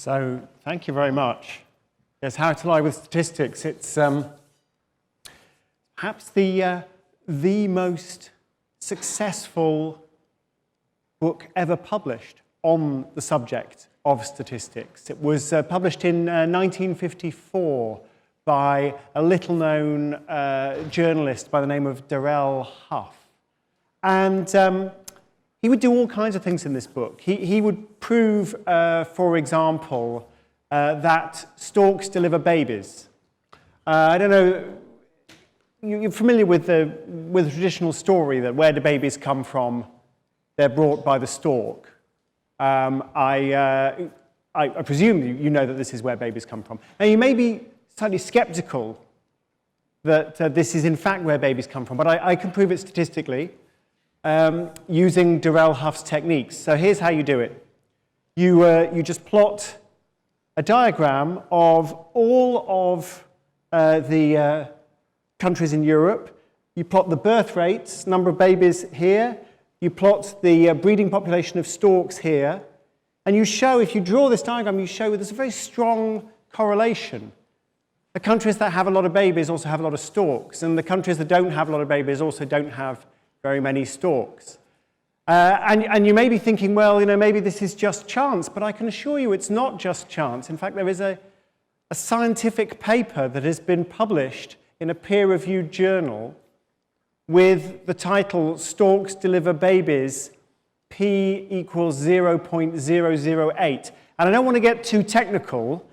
So, thank you very much. Yes, How to Lie with Statistics. It's perhaps the most successful book ever published on the subject of statistics. It was published in 1954 by a little-known journalist by the name of Darrell Huff. And he would do all kinds of things in this book. He would prove, for example, that storks deliver babies. I don't know, you're familiar with the traditional story that where do babies come from? They're brought by the stork. I presume you know that this is where babies come from. Now, you may be slightly skeptical that this is in fact where babies come from, but I can prove it statistically using Darrell Huff's techniques. So here's how you do it. You just plot a diagram of all of the countries in Europe. You plot the birth rates, number of babies here. You plot the breeding population of storks here. And you show, if you draw this diagram, you show there's a very strong correlation. The countries that have a lot of babies also have a lot of storks, and the countries that don't have a lot of babies also don't have very many storks. And you may be thinking, well, maybe this is just chance, but I can assure you it's not just chance. In fact, there is a scientific paper that has been published in a peer-reviewed journal with the title, Storks Deliver Babies, P equals 0.008. And I don't want to get too technical,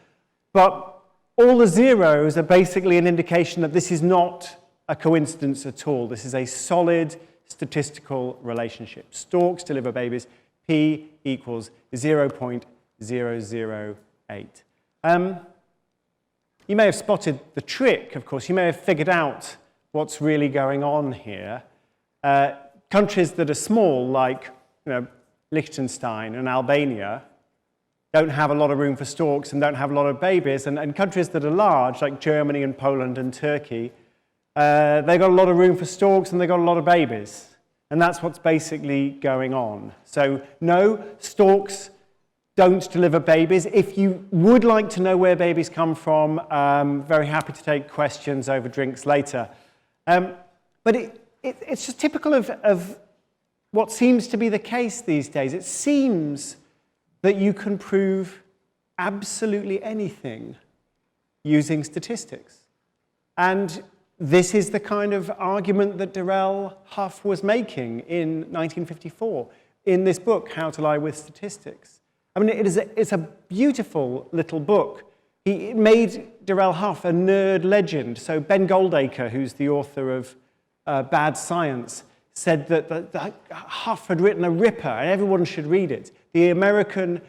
but all the zeros are basically an indication that this is not a coincidence at all. This is a solid statistical relationship. Storks deliver babies, P equals 0.008. You may have spotted the trick, of course. You may have figured out what's really going on here. Countries that are small, like Liechtenstein and Albania, don't have a lot of room for storks and don't have a lot of babies. And countries that are large, like Germany and Poland and Turkey, they've got a lot of room for storks and they've got a lot of babies. And that's what's basically going on. So no, storks don't deliver babies. If you would like to know where babies come from, I'm very happy to take questions over drinks later. But it's just typical of what seems to be the case these days. It seems that you can prove absolutely anything using statistics. And this is the kind of argument that Darrell Huff was making in 1954 in this book, How to Lie with Statistics. I mean, it's a beautiful little book. It made Darrell Huff a nerd legend. So Ben Goldacre, who's the author of Bad Science, said that Huff had written a ripper and everyone should read it. The American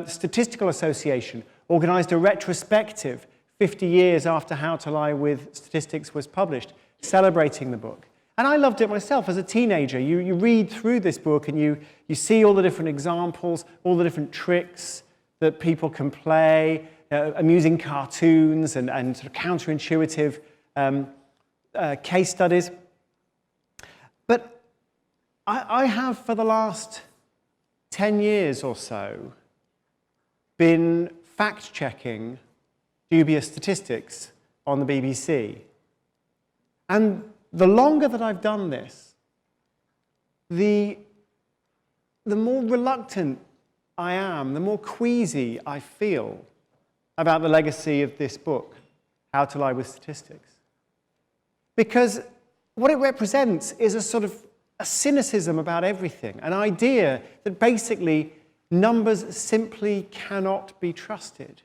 Statistical Association organized a retrospective 50 years after How to Lie with Statistics was published, celebrating the book. And I loved it myself as a teenager. You read through this book and you see all the different examples, all the different tricks that people can play, amusing cartoons and sort of counterintuitive case studies. But I have, for the last 10 years or so, been fact-checking dubious statistics on the BBC. And the longer that I've done this, the more reluctant I am, the more queasy I feel about the legacy of this book, How to Lie with Statistics. Because what it represents is a sort of a cynicism about everything, an idea that basically numbers simply cannot be trusted.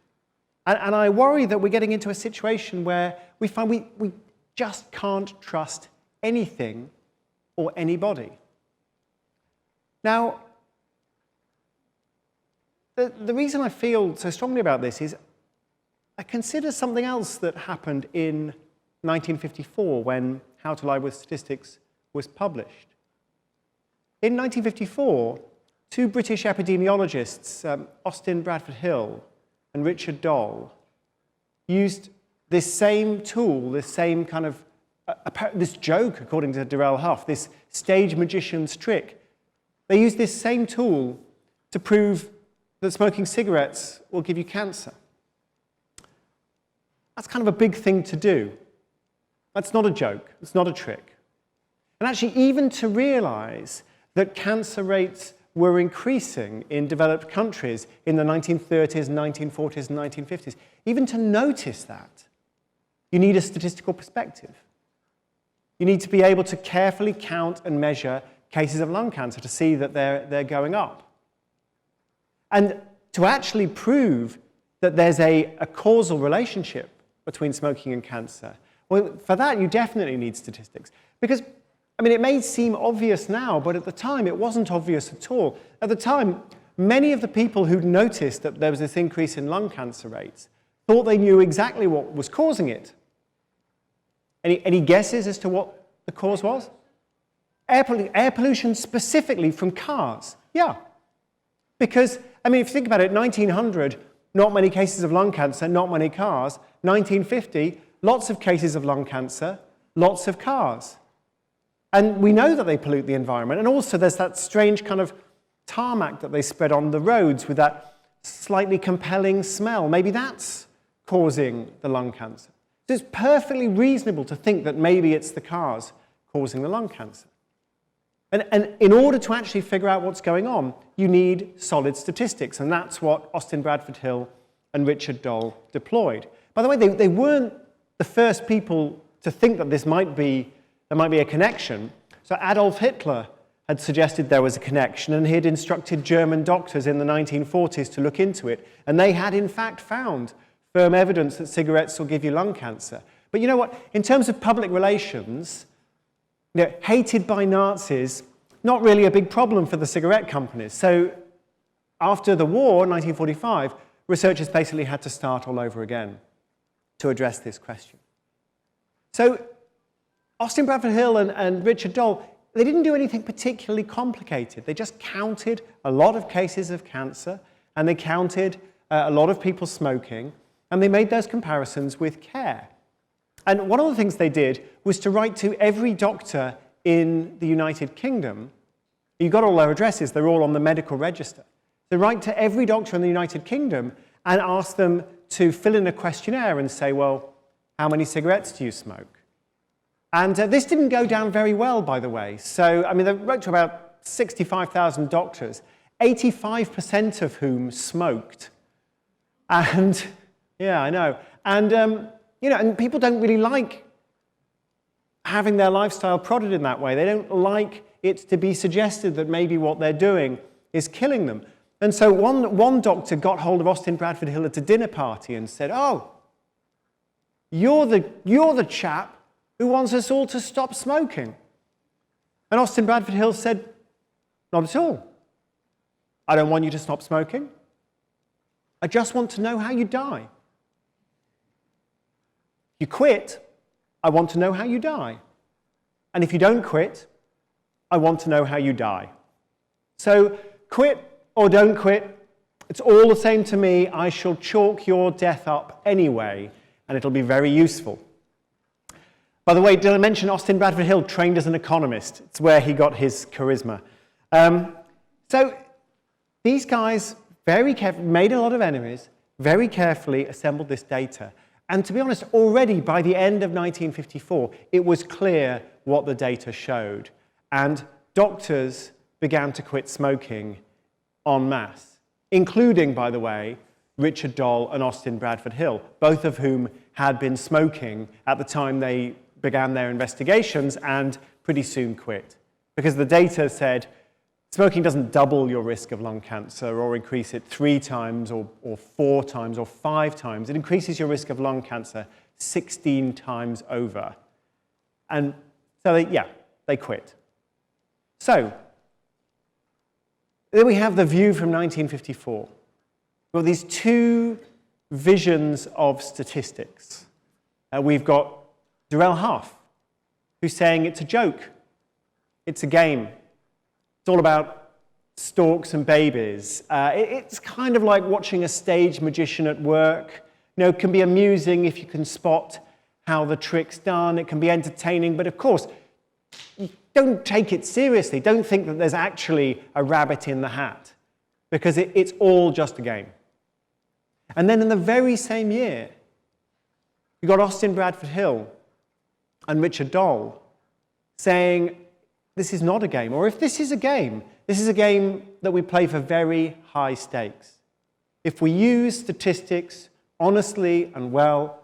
And I worry that we're getting into a situation where we find we just can't trust anything or anybody. Now, the reason I feel so strongly about this is I consider something else that happened in 1954 when How to Lie with Statistics was published. In 1954, two British epidemiologists, Austin Bradford Hill and Richard Doll, used this same tool, this same kind of, this joke, according to Darrell Huff, this stage magician's trick. They used this same tool to prove that smoking cigarettes will give you cancer. That's kind of a big thing to do. That's not a joke. It's not a trick. And actually, even to realize that cancer rates were increasing in developed countries in the 1930s, 1940s, and 1950s, even to notice that, you need a statistical perspective. You need to be able to carefully count and measure cases of lung cancer to see that they're going up. And to actually prove that there's a causal relationship between smoking and cancer, well, for that you definitely need statistics. Because, I mean, it may seem obvious now, but at the time it wasn't obvious at all. At the time, many of the people who'd noticed that there was this increase in lung cancer rates thought they knew exactly what was causing it. Any guesses as to what the cause was? Air pollution specifically from cars. Yeah. Because, I mean, if you think about it, 1900, not many cases of lung cancer, not many cars. 1950, lots of cases of lung cancer, lots of cars. And we know that they pollute the environment. And also there's that strange kind of tarmac that they spread on the roads with that slightly compelling smell. Maybe that's causing the lung cancer. So it's perfectly reasonable to think that maybe it's the cars causing the lung cancer. And in order to actually figure out what's going on, you need solid statistics. And that's what Austin Bradford Hill and Richard Doll deployed. By the way, they weren't the first people to think that there might be a connection. So Adolf Hitler had suggested there was a connection, and he had instructed German doctors in the 1940s to look into it. And they had, in fact, found firm evidence that cigarettes will give you lung cancer. But you know what? In terms of public relations, hated by Nazis, not really a big problem for the cigarette companies. So after the war, 1945, researchers basically had to start all over again to address this question. So Austin Bradford Hill and Richard Doll, they didn't do anything particularly complicated. They just counted a lot of cases of cancer, and they counted a lot of people smoking, and they made those comparisons with care. And one of the things they did was to write to every doctor in the United Kingdom. You got all their addresses, they're all on the medical register. They write to every doctor in the United Kingdom and ask them to fill in a questionnaire and say, well, how many cigarettes do you smoke? And this didn't go down very well, by the way. So, I mean, they wrote to about 65,000 doctors, 85% of whom smoked. And, yeah, I know. And, and people don't really like having their lifestyle prodded in that way. They don't like it to be suggested that maybe what they're doing is killing them. And so one doctor got hold of Austin Bradford Hill at a dinner party and said, oh, you're the chap who wants us all to stop smoking. And Austin Bradford Hill said, not at all. I don't want you to stop smoking. I just want to know how you die. You quit, I want to know how you die. And if you don't quit, I want to know how you die. So quit or don't quit, it's all the same to me. I shall chalk your death up anyway, and it'll be very useful. By the way, did I mention Austin Bradford Hill trained as an economist? It's where he got his charisma. So these guys very carefully made a lot of enemies, very carefully assembled this data. And to be honest, already by the end of 1954, it was clear what the data showed. And doctors began to quit smoking en masse, including, by the way, Richard Doll and Austin Bradford Hill, both of whom had been smoking at the time they began their investigations and pretty soon quit. Because the data said smoking doesn't double your risk of lung cancer or increase it 3 times or 4 times or 5 times. It increases your risk of lung cancer 16 times over. And so they quit. So then we have the view from 1954. We've got these 2 visions of statistics. We've got Darrell Huff, who's saying it's a joke, it's a game. It's all about storks and babies. It's kind of like watching a stage magician at work. It can be amusing if you can spot how the trick's done. It can be entertaining, but of course, don't take it seriously. Don't think that there's actually a rabbit in the hat. because it's all just a game. And then in the very same year, you got Austin Bradford Hill and Richard Doll saying, this is not a game, or if this is a game, this is a game that we play for very high stakes. If we use statistics honestly and well,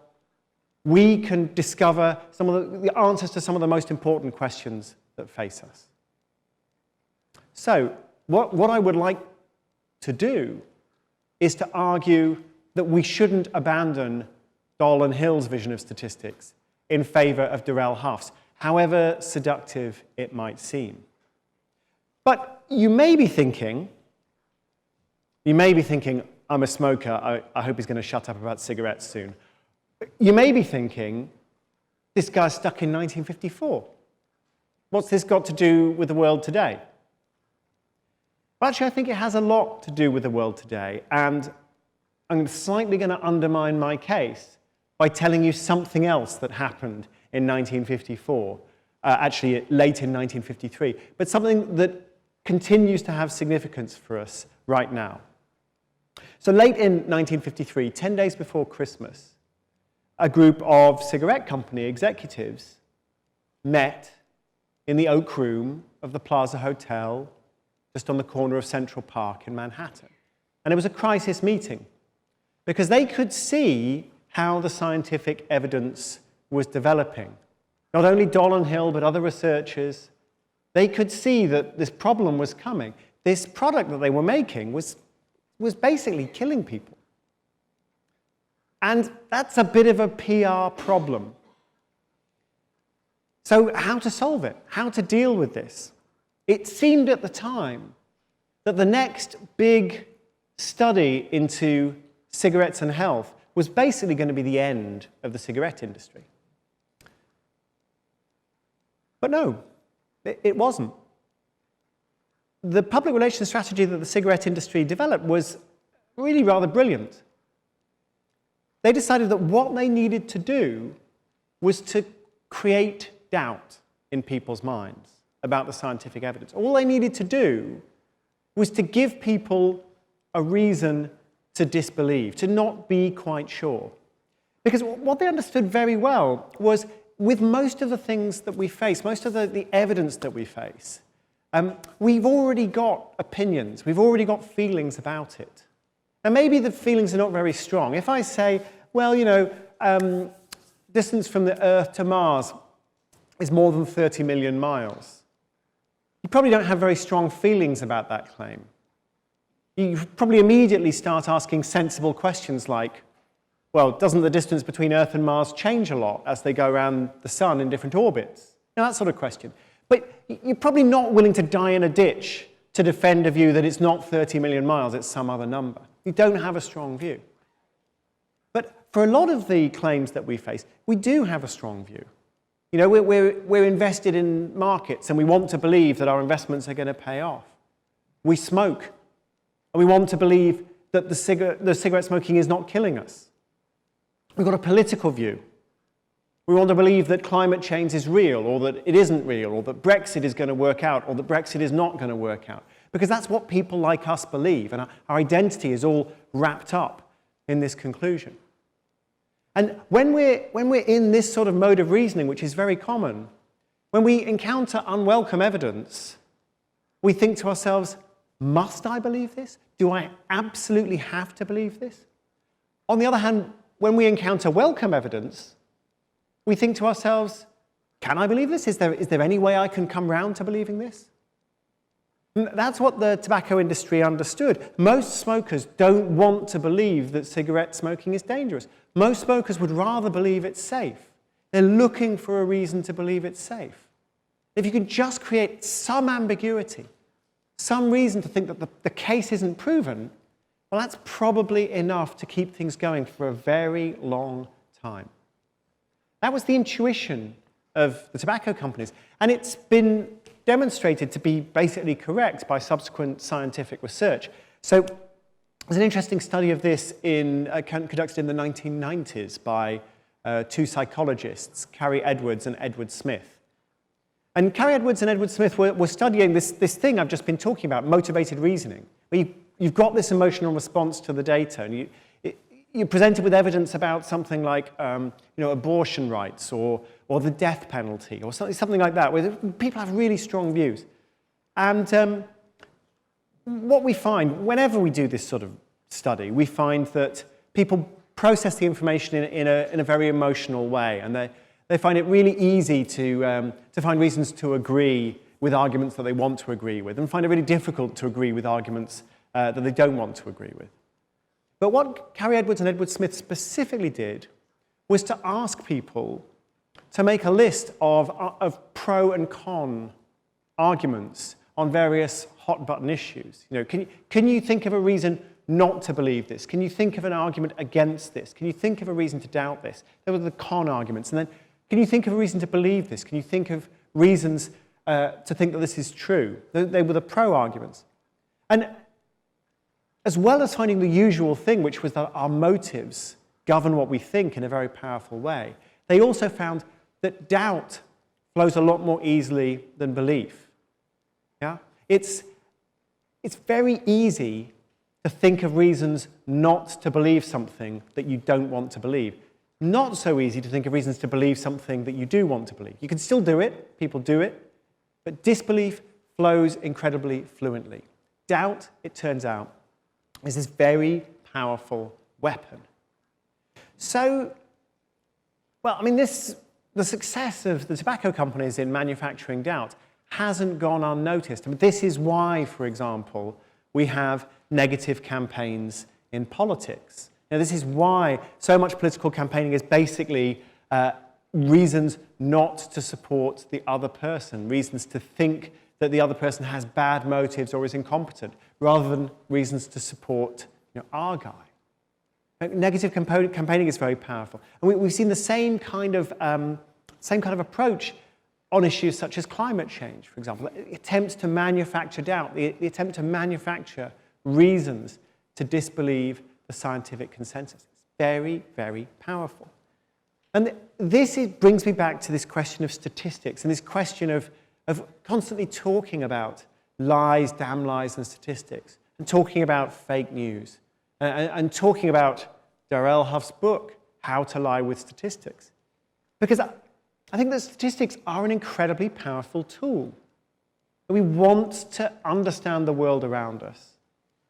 we can discover some of the answers to some of the most important questions that face us. So, what I would like to do is to argue that we shouldn't abandon Doll and Hill's vision of statistics in favor of Darrell Huff's, however seductive it might seem. But you may be thinking, I'm a smoker, I hope he's going to shut up about cigarettes soon. You may be thinking, this guy's stuck in 1954. What's this got to do with the world today? Well, actually, I think it has a lot to do with the world today, and I'm slightly going to undermine my case by telling you something else that happened in 1954, actually late in 1953, but something that continues to have significance for us right now. So late in 1953, 10 days before Christmas, a group of cigarette company executives met in the Oak Room of the Plaza Hotel, just on the corner of Central Park in Manhattan. And it was a crisis meeting, because they could see how the scientific evidence was developing. Not only Doll and Hill, but other researchers, they could see that this problem was coming. This product that they were making was basically killing people. And that's a bit of a PR problem. So how to solve it? How to deal with this? It seemed at the time that the next big study into cigarettes and health was basically going to be the end of the cigarette industry. But no, it wasn't. The public relations strategy that the cigarette industry developed was really rather brilliant. They decided that what they needed to do was to create doubt in people's minds about the scientific evidence. All they needed to do was to give people a reason to disbelieve, to not be quite sure. Because what they understood very well was, with most of the things that we face, most of the evidence that we face, we've already got opinions, we've already got feelings about it. And maybe the feelings are not very strong. If I say, well, distance from the Earth to Mars is more than 30 million miles, you probably don't have very strong feelings about that claim. You probably immediately start asking sensible questions like, well, doesn't the distance between Earth and Mars change a lot as they go around the sun in different orbits? That sort of question. But you're probably not willing to die in a ditch to defend a view that it's not 30 million miles, it's some other number. You don't have a strong view. But for a lot of the claims that we face, we do have a strong view. We're invested in markets and we want to believe that our investments are going to pay off. We smoke and we want to believe that the cigarette smoking is not killing us. We've got a political view. We want to believe that climate change is real, or that it isn't real, or that Brexit is going to work out, or that Brexit is not going to work out. Because that's what people like us believe, and our identity is all wrapped up in this conclusion. And when we're in this sort of mode of reasoning, which is very common, when we encounter unwelcome evidence, we think to ourselves, must I believe this? Do I absolutely have to believe this? On the other hand, when we encounter welcome evidence, we think to ourselves, can I believe this? Is there any way I can come round to believing this? And that's what the tobacco industry understood. Most smokers don't want to believe that cigarette smoking is dangerous. Most smokers would rather believe it's safe. They're looking for a reason to believe it's safe. If you can just create some ambiguity, some reason to think that the case isn't proven, well, that's probably enough to keep things going for a very long time. That was the intuition of the tobacco companies, and it's been demonstrated to be basically correct by subsequent scientific research. So there's an interesting study of this conducted in the 1990s by two psychologists, Carrie Edwards and Edward Smith. And Carrie Edwards and Edward Smith were studying this thing I've just been talking about, motivated reasoning, where you you've got this emotional response to the data, and you're presented with evidence about something like abortion rights or the death penalty or something like that, where people have really strong views. And what we find, whenever we do this sort of study, we find that people process the information in a very emotional way, and they find it really easy to find reasons to agree with arguments that they want to agree with, and find it really difficult to agree with arguments that they don't want to agree with. But what Carrie Edwards and Edward Smith specifically did was to ask people to make a list of pro and con arguments on various hot-button issues. Can you think of a reason not to believe this? Can you think of an argument against this? Can you think of a reason to doubt this? Those were the con arguments. And then, can you think of a reason to believe this? Can you think of reasons to think that this is true? They were the pro arguments. And as well as finding the usual thing, which was that our motives govern what we think in a very powerful way, they also found that doubt flows a lot more easily than belief. Yeah? It's very easy to think of reasons not to believe something that you don't want to believe. Not so easy to think of reasons to believe something that you do want to believe. You can still do it, people do it, but disbelief flows incredibly fluently. Doubt, it turns out, is this very powerful weapon. So, well, I mean, the success of the tobacco companies in manufacturing doubt hasn't gone unnoticed. I mean, this is why, for example, we have negative campaigns in politics. Now, this is why so much political campaigning is basically reasons not to support the other person, reasons to think that the other person has bad motives or is incompetent, rather than reasons to support our guy. Negative campaigning is very powerful. And we've seen the same kind of approach on issues such as climate change, for example. The attempts to manufacture doubt, the attempt to manufacture reasons to disbelieve the scientific consensus. It's very, very powerful. And this brings me back to this question of statistics and this question of constantly talking about lies, damn lies, and statistics, and talking about fake news, and talking about Darrell Huff's book, How to Lie with Statistics. Because I think that statistics are an incredibly powerful tool. We want to understand the world around us.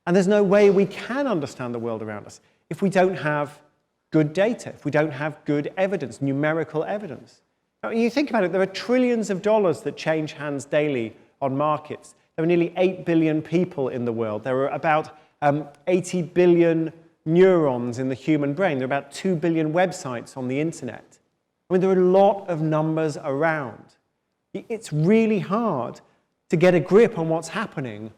And there's no way we can understand the world around us if we don't have good data, if we don't have good evidence, numerical evidence. Now, when you think about it, there are trillions of dollars that change hands daily on markets. There are nearly 8 billion people in the world. There are about 80 billion neurons in the human brain. There are about 2 billion websites on the internet. I mean, there are a lot of numbers around. It's really hard to get a grip on what's happening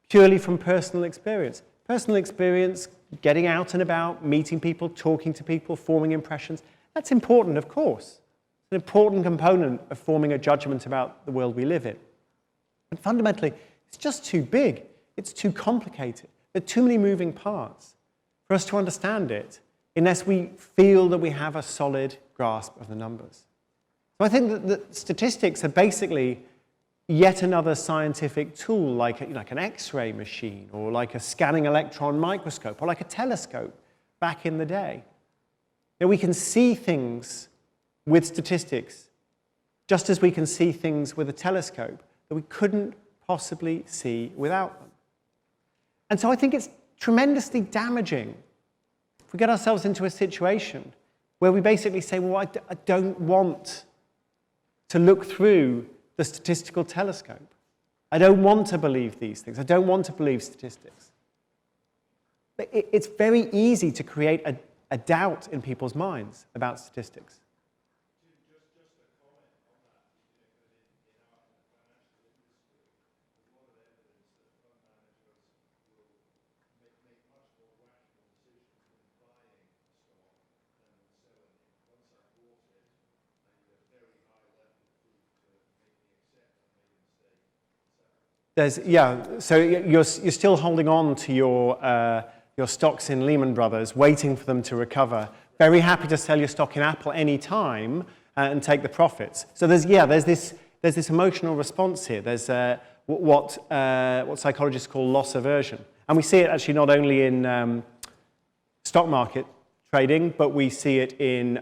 purely from personal experience. Personal experience, getting out and about, meeting people, talking to people, forming impressions, that's important, of course. It's an important component of forming a judgment about the world we live in. But fundamentally, it's just too big. It's too complicated. There are too many moving parts for us to understand it unless we feel that we have a solid grasp of the numbers. So I think that statistics are basically yet another scientific tool, like an X-ray machine, or like a scanning electron microscope, or like a telescope back in the day. We can see things with statistics just as we can see things with a telescope that we couldn't possibly see without them. And so I think it's tremendously damaging if we get ourselves into a situation where we basically say, well, I don't want to look through the statistical telescope. I don't want to believe these things. I don't want to believe statistics. But it's very easy to create a doubt in people's minds about statistics. So you're still holding on to your stocks in Lehman Brothers, waiting for them to recover. Very happy to sell your stock in Apple any time and take the profits. So there's this emotional response here. There's what psychologists call loss aversion. And we see it actually not only in stock market trading, but we see it in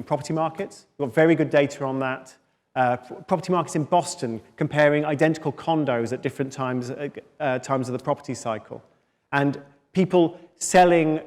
property markets. We've got very good data on that. Property markets in Boston, comparing identical condos at different times of the property cycle. And people selling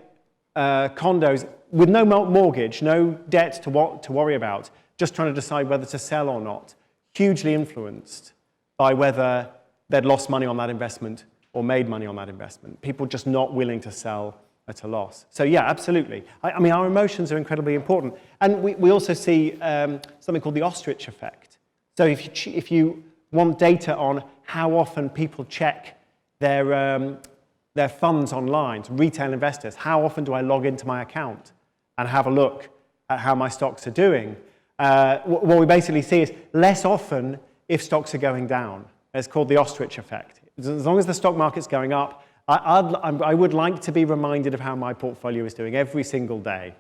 condos with no mortgage, no debt to worry about, just trying to decide whether to sell or not, hugely influenced by whether they'd lost money on that investment or made money on that investment. People just not willing to sell at a loss. So yeah, absolutely. I mean, our emotions are incredibly important. And we also see something called the Ostrich Effect. So if you want data on how often people check their funds online, so retail investors, how often do I log into my account and have a look at how my stocks are doing? What we basically see is less often if stocks are going down. It's called the Ostrich Effect. As long as the stock market's going up, I would like to be reminded of how my portfolio is doing every single day.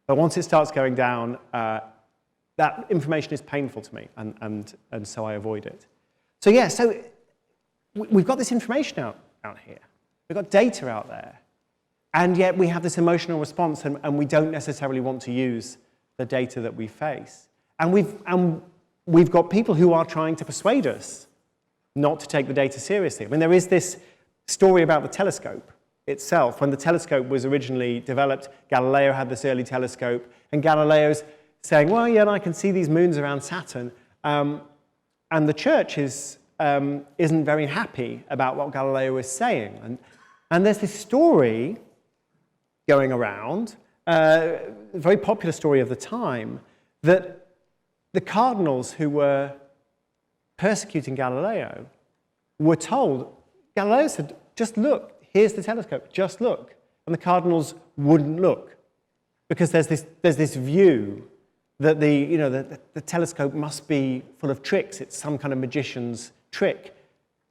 But once it starts going down, that information is painful to me, and so I avoid it. So yeah, so we've got this information out here. We've got data out there. And yet we have this emotional response, and we don't necessarily want to use the data that we face. And we've got people who are trying to persuade us not to take the data seriously. I mean, there is this story about the telescope itself. When the telescope was originally developed, Galileo had this early telescope, and Galileo's saying, well, yeah, I can see these moons around Saturn. And the church isn't very happy about what Galileo is saying. And there's this story going around, a very popular story of the time, that the cardinals who were persecuting Galileo were told, Galileo said, just look, here's the telescope, just look. And the cardinals wouldn't look because there's this view that the telescope must be full of tricks. It's some kind of magician's trick.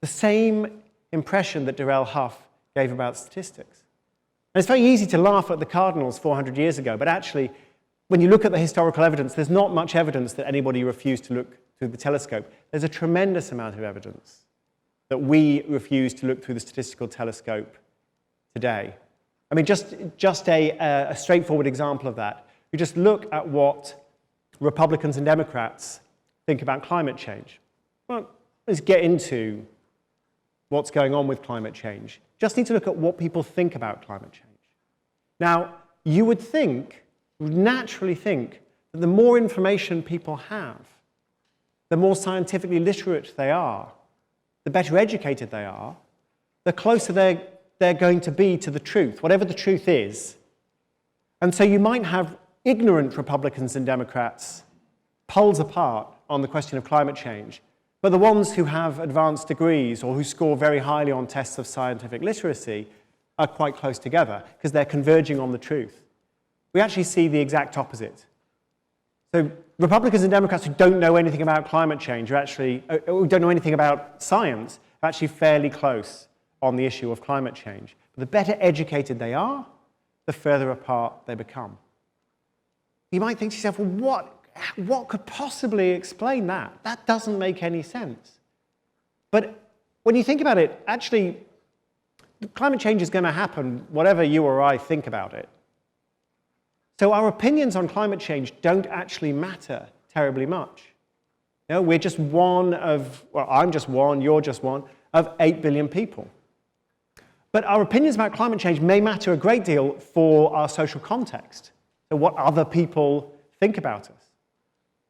The same impression that Darrell Huff gave about statistics. And it's very easy to laugh at the cardinals 400 years ago, but actually, when you look at the historical evidence, there's not much evidence that anybody refused to look through the telescope. There's a tremendous amount of evidence that we refuse to look through the statistical telescope today. I mean, just a straightforward example of that. You just look at what Republicans and Democrats think about climate change. Well, let's get into what's going on with climate change. Just need to look at what people think about climate change. Now, you would naturally think, that the more information people have, the more scientifically literate they are, the better educated they are, the closer they're going to be to the truth, whatever the truth is. And so you might have ignorant Republicans and Democrats poles apart on the question of climate change, but the ones who have advanced degrees or who score very highly on tests of scientific literacy are quite close together because they're converging on the truth. We actually see the exact opposite. So Republicans and Democrats who don't know anything about climate change, who don't know anything about science, are actually fairly close on the issue of climate change. But the better educated they are, the further apart they become. You might think to yourself, well, what could possibly explain that? That doesn't make any sense. But when you think about it, actually, climate change is going to happen whatever you or I think about it. So our opinions on climate change don't actually matter terribly much. You know, we're just one of, well, I'm just one, you're just one, of 8 billion people. But our opinions about climate change may matter a great deal for our social context, so what other people think about us.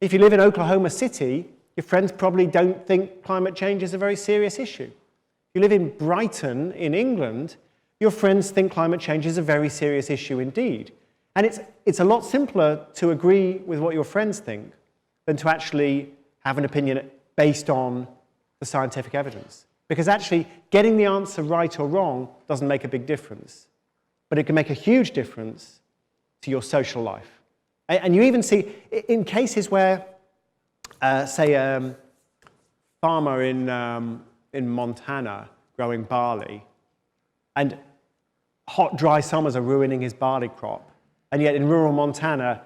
If you live in Oklahoma City, your friends probably don't think climate change is a very serious issue. If you live in Brighton, in England, your friends think climate change is a very serious issue indeed. And it's a lot simpler to agree with what your friends think than to actually have an opinion based on the scientific evidence. Because actually, getting the answer right or wrong doesn't make a big difference. But it can make a huge difference to your social life. And you even see, in cases where, say, a farmer in Montana growing barley, and hot, dry summers are ruining his barley crop, and yet in rural Montana,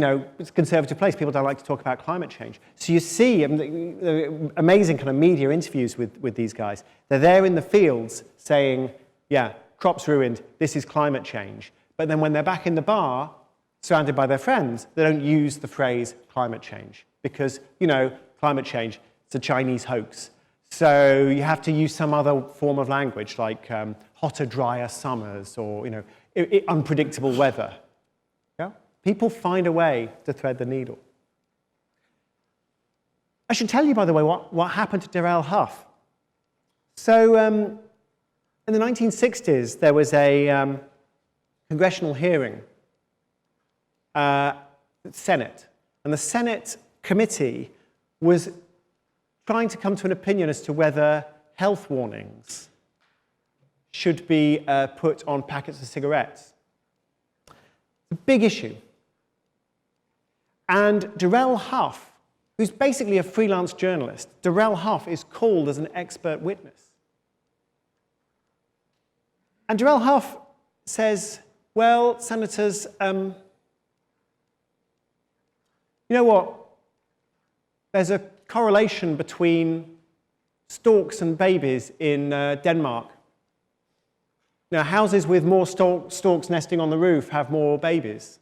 it's a conservative place. People don't like to talk about climate change. So you see amazing kind of media interviews with these guys. They're there in the fields saying, yeah, crops ruined, this is climate change. But then when they're back in the bar, surrounded by their friends, they don't use the phrase climate change because, climate change, it's a Chinese hoax. So you have to use some other form of language like hotter, drier summers or, unpredictable weather. Yeah? People find a way to thread the needle. I should tell you, by the way, what happened to Darrell Huff. So in the 1960s, there was a congressional hearing, Senate, and the Senate committee was trying to come to an opinion as to whether health warnings should be put on packets of cigarettes. It's a big issue. And Darrell Huff, who's basically a freelance journalist, Darrell Huff is called as an expert witness. And Darrell Huff says, well, senators, you know what? There's a correlation between storks and babies in Denmark. Now, houses with more storks nesting on the roof have more babies.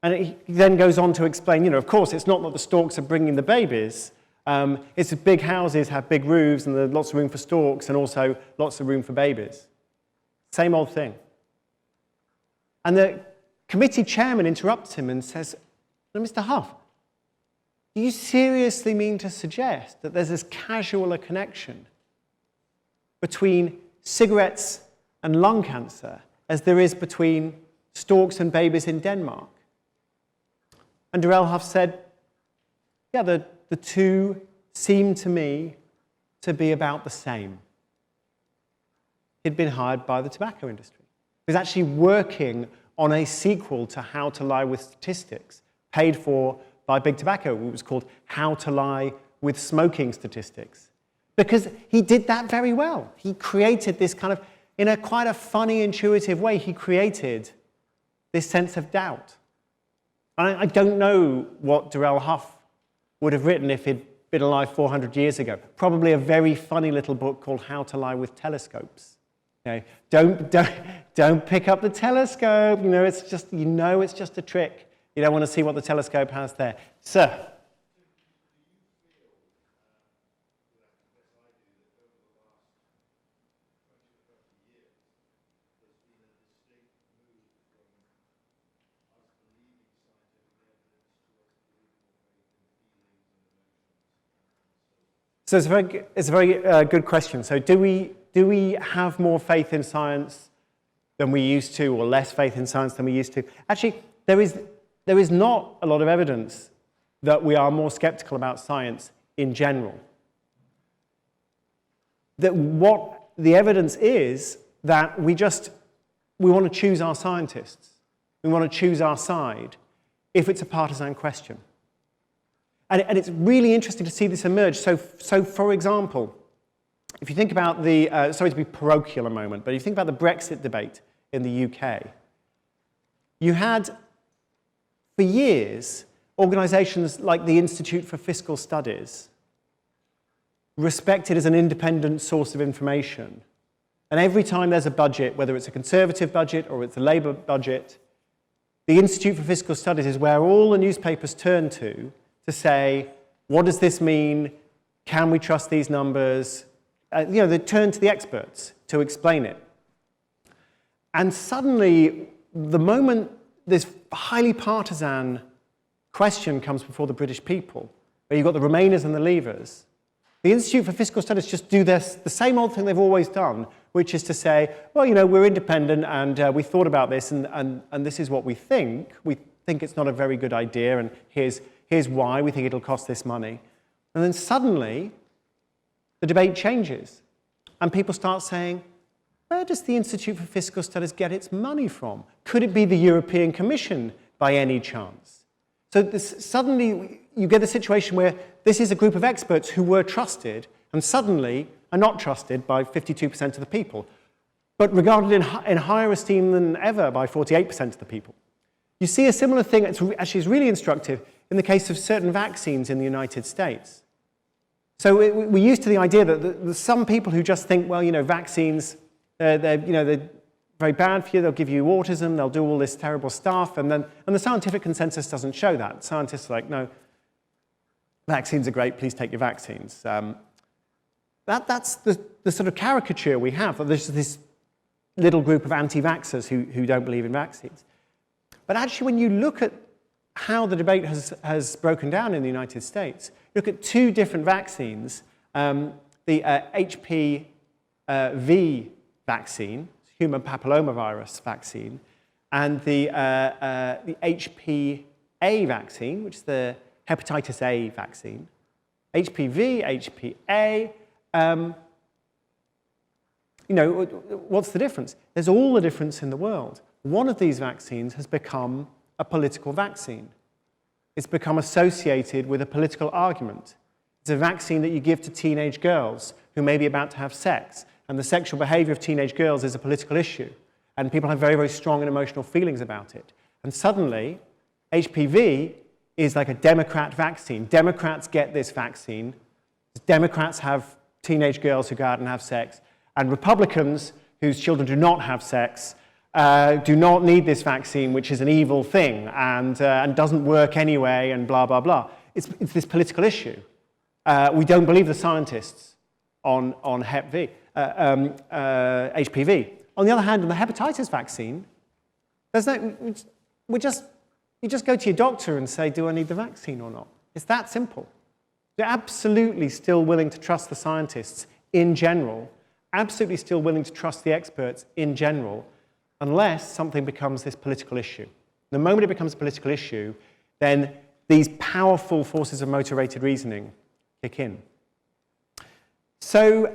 And he then goes on to explain, of course, it's not that the storks are bringing the babies. It's that big houses have big roofs and there's lots of room for storks and also lots of room for babies. Same old thing. And the committee chairman interrupts him and says, Mr. Huff, do you seriously mean to suggest that there's as casual a connection between cigarettes and lung cancer as there is between storks and babies in Denmark? And Darrell Huff said, yeah, the two seem to me to be about the same. He'd been hired by the tobacco industry. He was actually working on a sequel to How to Lie with Statistics, paid for by Big Tobacco. It was called How to Lie with Smoking Statistics. Because he did that very well. He created this kind of, in a quite a funny, intuitive way, he created this sense of doubt. I don't know what Darrell Huff would have written if he'd been alive 400 years ago. Probably a very funny little book called How to Lie with Telescopes. Don't pick up the telescope. It's just a trick. You don't want to see what the telescope has there. Sir. So it's a very good question. So do we have more faith in science than we used to, or less faith in science than we used to? Actually, there is not a lot of evidence that we are more skeptical about science in general. That what the evidence is that we want to choose our scientists. We want to choose our side if it's a partisan question. And it's really interesting to see this emerge. So for example, if you think about sorry to be parochial a moment, but if you think about the Brexit debate in the UK, you had, for years, organisations like the Institute for Fiscal Studies, respected as an independent source of information. And every time there's a budget, whether it's a Conservative budget or it's a Labour budget, the Institute for Fiscal Studies is where all the newspapers turn to say, what does this mean? Can we trust these numbers? They turn to the experts to explain it. And suddenly, the moment this highly partisan question comes before the British people, where you've got the Remainers and the Leavers, the Institute for Fiscal Studies just do the same old thing they've always done, which is to say, well, we're independent and we thought about this and this is what we think. We think it's not a very good idea and here's why we think it'll cost this money. And then suddenly, the debate changes. And people start saying, where does the Institute for Fiscal Studies get its money from? Could it be the European Commission by any chance? So suddenly, you get a situation where this is a group of experts who were trusted and suddenly are not trusted by 52% of the people, but regarded in higher esteem than ever by 48% of the people. You see a similar thing, actually is really instructive, in the case of certain vaccines in the United States. So we're used to the idea that there's some people who just think, well, vaccines, they're very bad for you, they'll give you autism, they'll do all this terrible stuff, and the scientific consensus doesn't show that. Scientists are like, no, vaccines are great, please take your vaccines. That's the sort of caricature we have, that there's this little group of anti-vaxxers who don't believe in vaccines. But actually, when you look at how the debate has broken down in the United States, look at two different vaccines, the HPV vaccine, human papillomavirus vaccine, and the HPA vaccine, which is the hepatitis A vaccine. HPV, HPA, what's the difference? There's all the difference in the world. One of these vaccines has become a political vaccine. It's become associated with a political argument. It's a vaccine that you give to teenage girls who may be about to have sex, and the sexual behavior of teenage girls is a political issue, and people have very, very strong and emotional feelings about it. And suddenly, HPV is like a Democrat vaccine. Democrats get this vaccine. Democrats have teenage girls who go out and have sex, and Republicans, whose children do not have sex, do not need this vaccine, which is an evil thing and doesn't work anyway, and blah, blah, blah. It's this political issue. We don't believe the scientists on HPV. On the other hand, on the hepatitis vaccine, you just go to your doctor and say, do I need the vaccine or not? It's that simple. They're absolutely still willing to trust the scientists in general, absolutely still willing to trust the experts in general, unless something becomes this political issue. The moment it becomes a political issue, then these powerful forces of motivated reasoning kick in. So,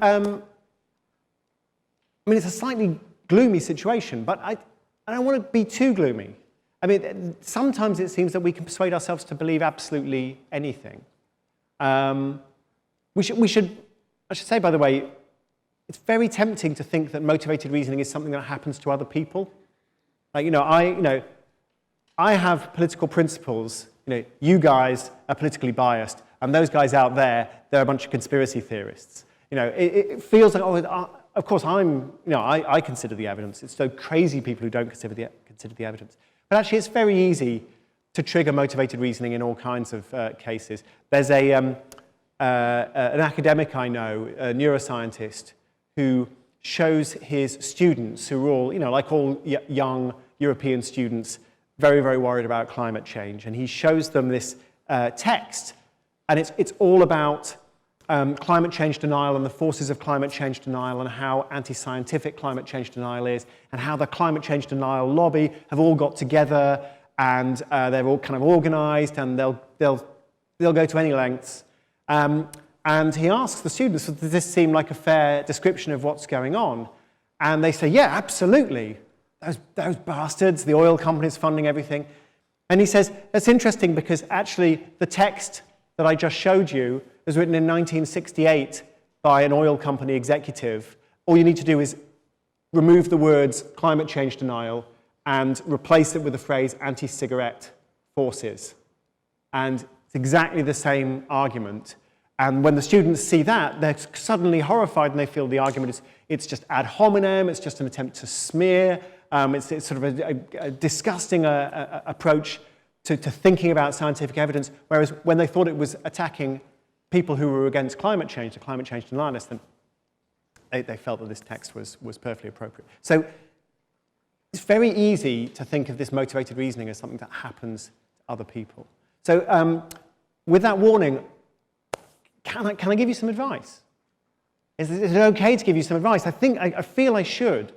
it's a slightly gloomy situation, but I don't want to be too gloomy. Sometimes it seems that we can persuade ourselves to believe absolutely anything. I should say, by the way, it's very tempting to think that motivated reasoning is something that happens to other people. I have political principles. You guys are politically biased, and those guys out there, they're a bunch of conspiracy theorists. It feels like, of course, I consider the evidence. It's so crazy people who don't consider the evidence. But actually, it's very easy to trigger motivated reasoning in all kinds of cases. There's an academic I know, a neuroscientist, who shows his students, who are all, like all young European students, very, very worried about climate change. And he shows them this text, and it's all about climate change denial and the forces of climate change denial, and how anti-scientific climate change denial is, and how the climate change denial lobby have all got together, and they're all kind of organized, and they'll go to any lengths. And he asks the students, does this seem like a fair description of what's going on? And they say, yeah, absolutely. Those bastards, the oil companies funding everything. And he says, that's interesting because actually the text that I just showed you was written in 1968 by an oil company executive. All you need to do is remove the words climate change denial and replace it with the phrase anti-cigarette forces. And it's exactly the same argument. And when the students see that, they're suddenly horrified, and they feel the argument it's just ad hominem, it's just an attempt to smear, it's sort of a disgusting approach to thinking about scientific evidence, whereas when they thought it was attacking people who were against climate change, the climate change denialists, then they felt that this text was perfectly appropriate. So it's very easy to think of this motivated reasoning as something that happens to other people. So with that warning, can I give you some advice? Is it okay to give you some advice? I feel I should.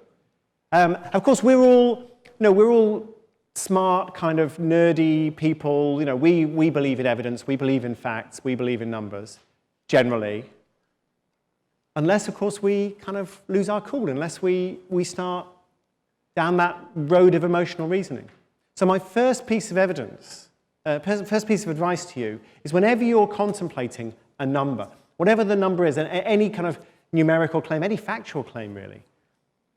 Of course, we're all smart, kind of nerdy people. We believe in evidence, we believe in facts, we believe in numbers, generally. Unless, of course, we kind of lose our cool, unless we start down that road of emotional reasoning. So my first piece of evidence, first piece of advice to you is whenever you're contemplating a number, whatever the number is, and any kind of numerical claim, any factual claim really,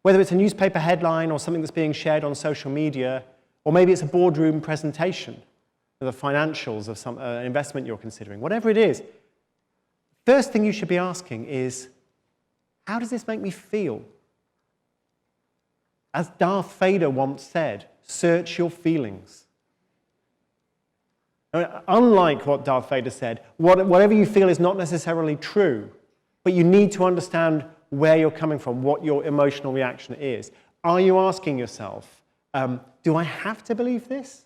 whether it's a newspaper headline or something that's being shared on social media, Or maybe it's a boardroom presentation of the financials of some investment you're considering. Whatever it is, first thing you should be asking is, how does this make me feel? As Darth Vader once said, search your feelings. Unlike what Darth Vader said, whatever you feel is not necessarily true, but you need to understand where you're coming from, what your emotional reaction is. Are you asking yourself, do I have to believe this?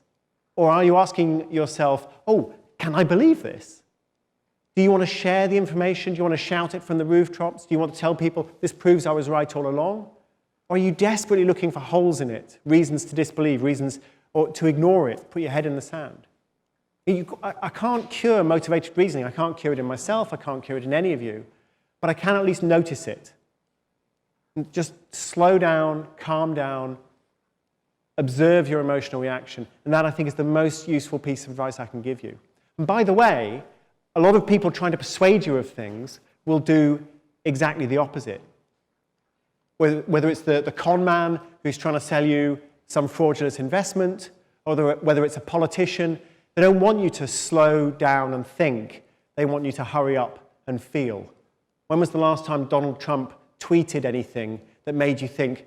Or are you asking yourself, oh, can I believe this? Do you want to share the information? Do you want to shout it from the rooftops? Do you want to tell people, this proves I was right all along? Or are you desperately looking for holes in it, reasons to disbelieve, reasons or to ignore it, put your head in the sand? I can't cure motivated reasoning. I can't cure it in myself. I can't cure it in any of you. But I can at least notice it. And just slow down, calm down, observe your emotional reaction. And that, I think, is the most useful piece of advice I can give you. And by the way, a lot of people trying to persuade you of things will do exactly the opposite. Whether it's the con man who's trying to sell you some fraudulent investment, or whether it's a politician, they don't want you to slow down and think. They want you to hurry up and feel. When was the last time Donald Trump tweeted anything that made you think,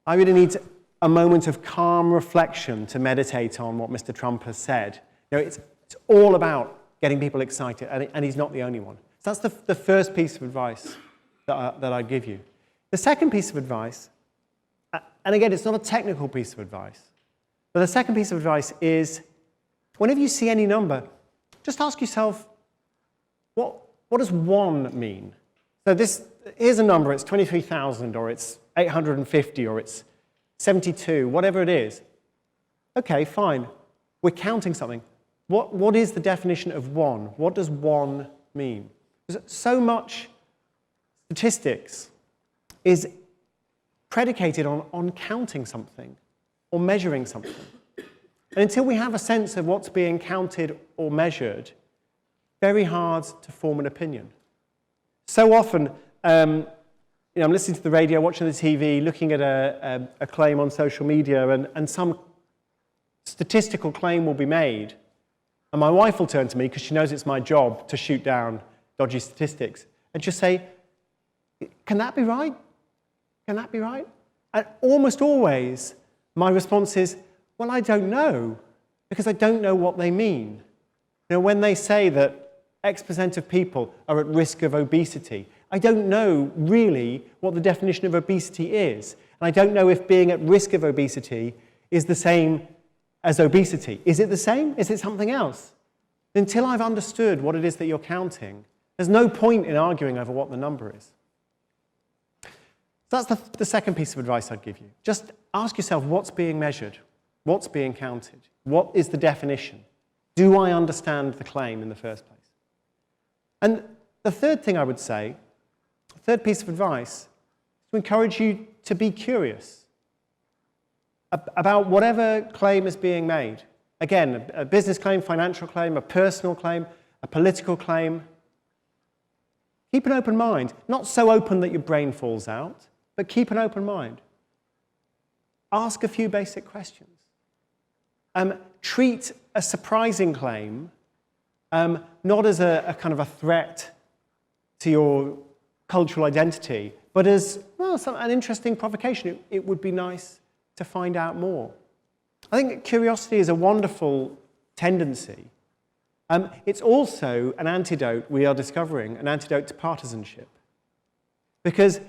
I really need a moment of calm reflection to meditate on what Mr. Trump has said? You know, it's all about getting people excited, and he's not the only one. So that's the first piece of advice that I give you. The second piece of advice, and again, it's not a technical piece of advice, but the second piece of advice is, whenever you see any number, just ask yourself, what does 1 mean? So here's a number, it's 23,000, or it's 850, or it's 72, whatever it is. Okay, fine. We're counting something. What is the definition of 1? What does 1 mean? So much statistics is predicated on counting something or measuring something. And until we have a sense of what's being counted or measured, very hard to form an opinion. So often, I'm listening to the radio, watching the TV, looking at a claim on social media, and some statistical claim will be made. And my wife will turn to me, because she knows it's my job to shoot down dodgy statistics, and just say, can that be right? Can that be right? And almost always, my response is, well, I don't know, because I don't know what they mean. You know, when they say that X% of people are at risk of obesity, I don't know really what the definition of obesity is. And I don't know if being at risk of obesity is the same as obesity. Is it the same? Is it something else? Until I've understood what it is that you're counting, there's no point in arguing over what the number is. So that's the second piece of advice I'd give you. Just ask yourself, what's being measured? What's being counted? What is the definition? Do I understand the claim in the first place? And the third thing I would say, the third piece of advice, is to encourage you to be curious about whatever claim is being made. Again, a business claim, financial claim, a personal claim, a political claim. Keep an open mind. Not so open that your brain falls out, but keep an open mind. Ask a few basic questions. Treat a surprising claim not as a kind of a threat to your cultural identity, but as, well, an interesting provocation. It would be nice to find out more. I think curiosity is a wonderful tendency. It's also an antidote, we are discovering, an antidote to partisanship. Because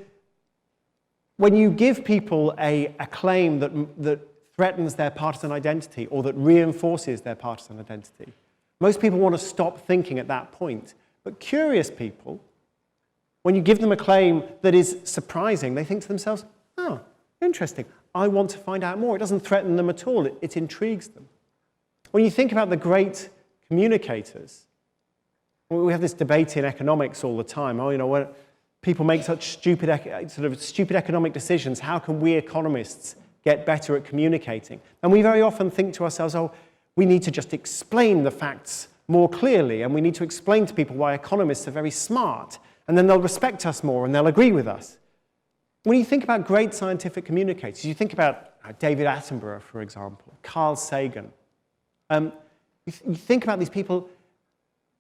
when you give people a claim that threatens their partisan identity or that reinforces their partisan identity, most people want to stop thinking at that point. But curious people, when you give them a claim that is surprising, they think to themselves, oh, interesting, I want to find out more. It doesn't threaten them at all, it intrigues them. When you think about the great communicators, we have this debate in economics all the time. When people make such stupid economic decisions, how can we economists get better at communicating? And we very often think to ourselves, oh, we need to just explain the facts more clearly, and we need to explain to people why economists are very smart, and then they'll respect us more and they'll agree with us. When you think about great scientific communicators, you think about David Attenborough, for example, Carl Sagan. You think about these people,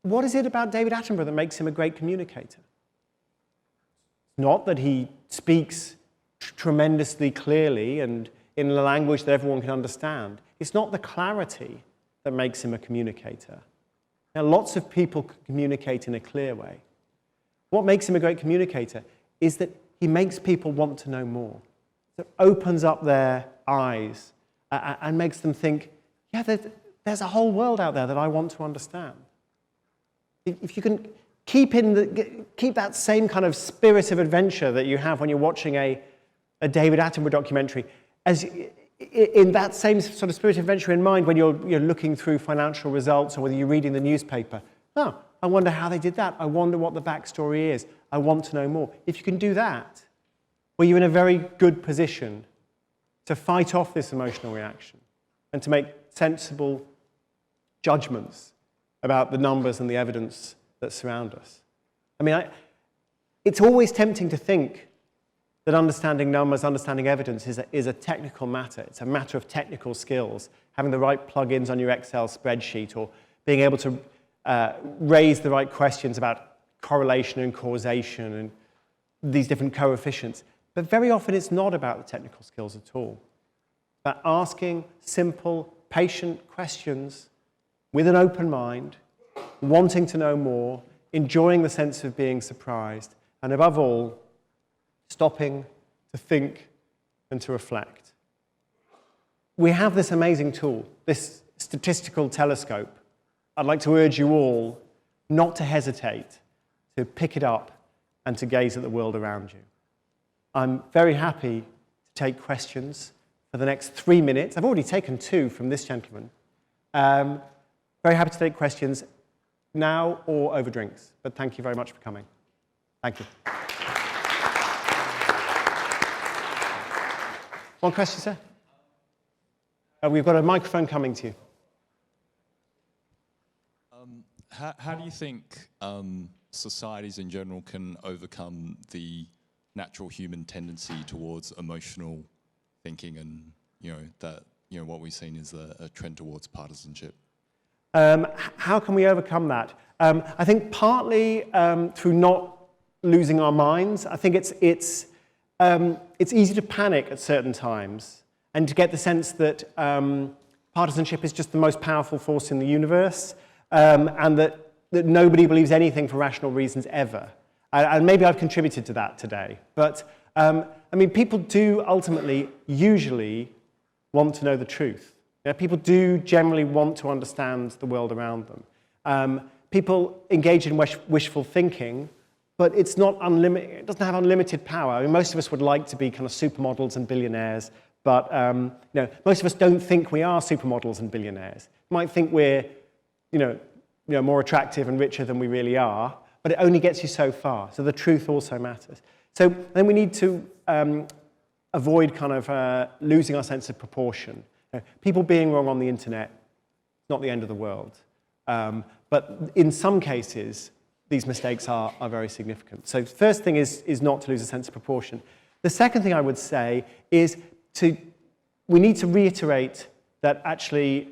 what is it about David Attenborough that makes him a great communicator? Not that he speaks tremendously clearly and in a language that everyone can understand. It's not the clarity that makes him a communicator. Now, lots of people communicate in a clear way. What makes him a great communicator is that he makes people want to know more. It opens up their eyes and makes them think, yeah, there's a whole world out there that I want to understand. If you can keep that same kind of spirit of adventure that you have when you're watching a David Attenborough documentary, as in that same sort of spirit of adventure in mind when you're looking through financial results or whether you're reading the newspaper. Oh, I wonder how they did that. I wonder what the backstory is. I want to know more. If you can do that, well, you're in a very good position to fight off this emotional reaction and to make sensible judgments about the numbers and the evidence that surround us. I mean, it's always tempting to think that understanding numbers, understanding evidence is a technical matter. It's a matter of technical skills, having the right plugins on your Excel spreadsheet or being able to raise the right questions about correlation and causation and these different coefficients. But very often it's not about the technical skills at all. But asking simple, patient questions with an open mind, wanting to know more, enjoying the sense of being surprised, and above all, stopping to think and to reflect. We have this amazing tool, this statistical telescope. I'd like to urge you all not to hesitate to pick it up and to gaze at the world around you. I'm very happy to take questions for the next 3 minutes. I've already taken 2 from this gentleman. Very happy to take questions now or over drinks, but thank you very much for coming. Thank you. One question, sir? We've got a microphone coming to you. How do you think societies in general can overcome the natural human tendency towards emotional thinking and, what we've seen is a trend towards partisanship? How can we overcome that? I think partly through not losing our minds. I think it's easy to panic at certain times and to get the sense that partisanship is just the most powerful force in the universe and that nobody believes anything for rational reasons ever. And maybe I've contributed to that today. But, people do ultimately, usually, want to know the truth. People do generally want to understand the world around them. People engage in wishful thinking, but it's not unlimited. It doesn't have unlimited power. I mean, most of us would like to be kind of supermodels and billionaires, but most of us don't think we are supermodels and billionaires. We might think we're, more attractive and richer than we really are, but it only gets you so far. So the truth also matters. So then we need to avoid kind of losing our sense of proportion. People being wrong on the internet, not the end of the world. But in some cases, these mistakes are very significant. So the first thing is not to lose a sense of proportion. The second thing I would say is we need to reiterate that actually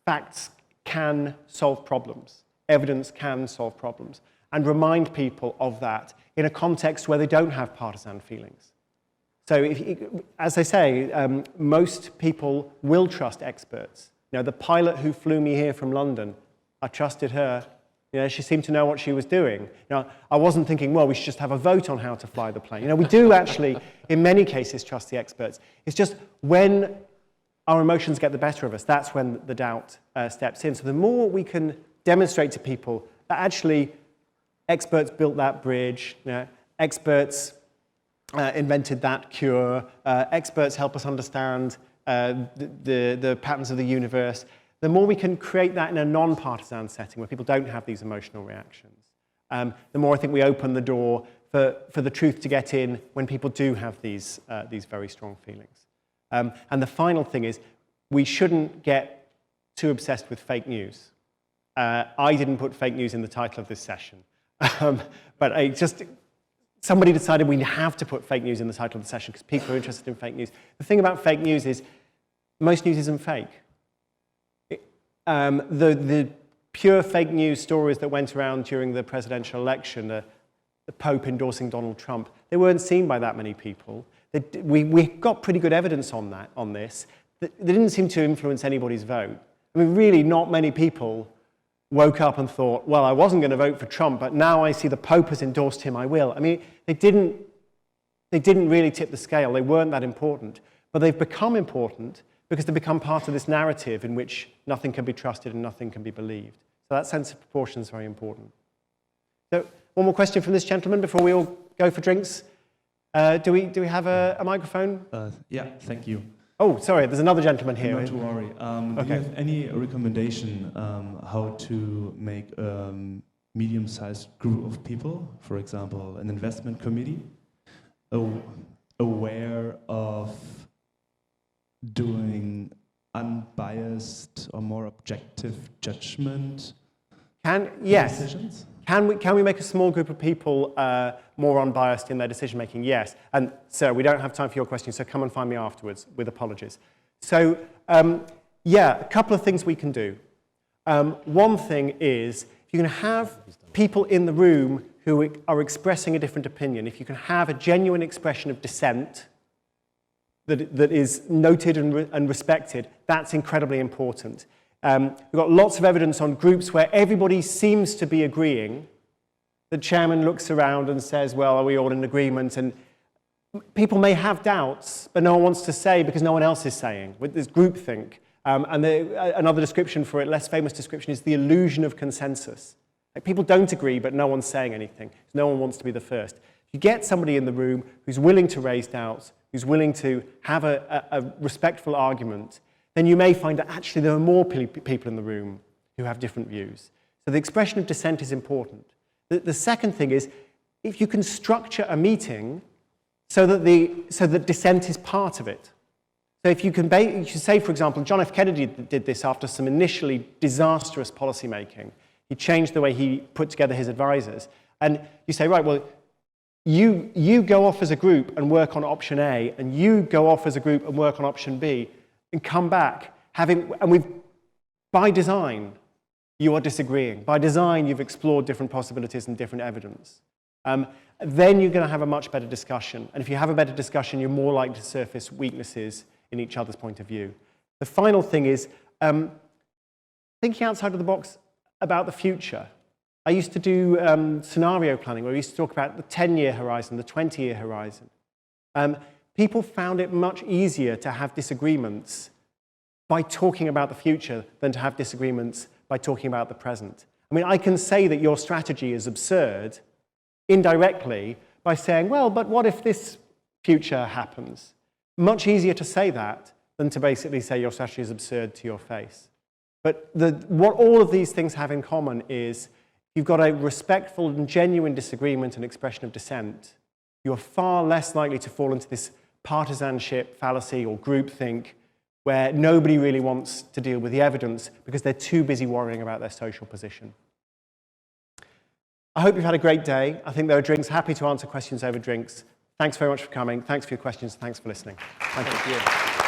facts can solve problems. Evidence can solve problems. And remind people of that in a context where they don't have partisan feelings. So, as I say, most people will trust experts. The pilot who flew me here from London, I trusted her. She seemed to know what she was doing. I wasn't thinking, well, we should just have a vote on how to fly the plane. We do actually, in many cases, trust the experts. It's just when our emotions get the better of us, that's when the doubt steps in. So the more we can demonstrate to people that actually experts built that bridge, experts invented that cure, experts help us understand the patterns of the universe, the more we can create that in a non-partisan setting where people don't have these emotional reactions, the more I think we open the door for the truth to get in when people do have these very strong feelings. And the final thing is we shouldn't get too obsessed with fake news. I didn't put fake news in the title of this session, but somebody decided we have to put fake news in the title of the session because people are interested in fake news. The thing about fake news is most news isn't fake. The pure fake news stories that went around during the presidential election, the Pope endorsing Donald Trump, they weren't seen by that many people. We got pretty good evidence on this. They didn't seem to influence anybody's vote. I mean, really, not many people woke up and thought, well, I wasn't going to vote for Trump, but now I see the Pope has endorsed him, I will. I mean, they didn't really tip the scale. They weren't that important. But they've become important because they've become part of this narrative in which nothing can be trusted and nothing can be believed. So that sense of proportion is very important. So one more question from this gentleman before we all go for drinks. Do we have a microphone? Yeah, thank you. Oh, sorry, there's another gentleman here. Not to worry. Do you have any recommendation how to make a medium-sized group of people, for example, an investment committee, aware of doing unbiased or more objective judgment decisions? Can we make a small group of people more unbiased in their decision-making? Yes. And sir, we don't have time for your question, so come and find me afterwards with apologies. So, yeah, a couple of things we can do. One thing is, if you can have people in the room who are expressing a different opinion, if you can have a genuine expression of dissent that is noted and respected, that's incredibly important. We've got lots of evidence on groups where everybody seems to be agreeing. The chairman looks around and says, well, are we all in agreement? And people may have doubts, but no one wants to say because no one else is saying. There's groupthink. Another description for it, less famous description, is the illusion of consensus. Like, people don't agree, but no one's saying anything. No one wants to be the first. If you get somebody in the room who's willing to raise doubts, who's willing to have a respectful argument, then you may find that actually there are more people in the room who have different views. So the expression of dissent is important. The second thing is, if you can structure a meeting so that dissent is part of it. So if you can say, for example, John F. Kennedy did this after some initially disastrous policy making. He changed the way he put together his advisors. And you say, right, well, you go off as a group and work on option A, and you go off as a group and work on option B, and come back, by design, you are disagreeing. By design, you've explored different possibilities and different evidence. Then you're going to have a much better discussion. And if you have a better discussion, you're more likely to surface weaknesses in each other's point of view. The final thing is thinking outside of the box about the future. I used to do scenario planning, where we used to talk about the 10-year horizon, the 20-year horizon. People found it much easier to have disagreements by talking about the future than to have disagreements by talking about the present. I mean, I can say that your strategy is absurd indirectly by saying, well, but what if this future happens? Much easier to say that than to basically say your strategy is absurd to your face. But what all of these things have in common is you've got a respectful and genuine disagreement and expression of dissent. You're far less likely to fall into this partisanship fallacy or groupthink where nobody really wants to deal with the evidence because they're too busy worrying about their social position. I hope you've had a great day. I think there are drinks. Happy to answer questions over drinks. Thanks very much for coming. Thanks for your questions. Thanks for listening. Thank you.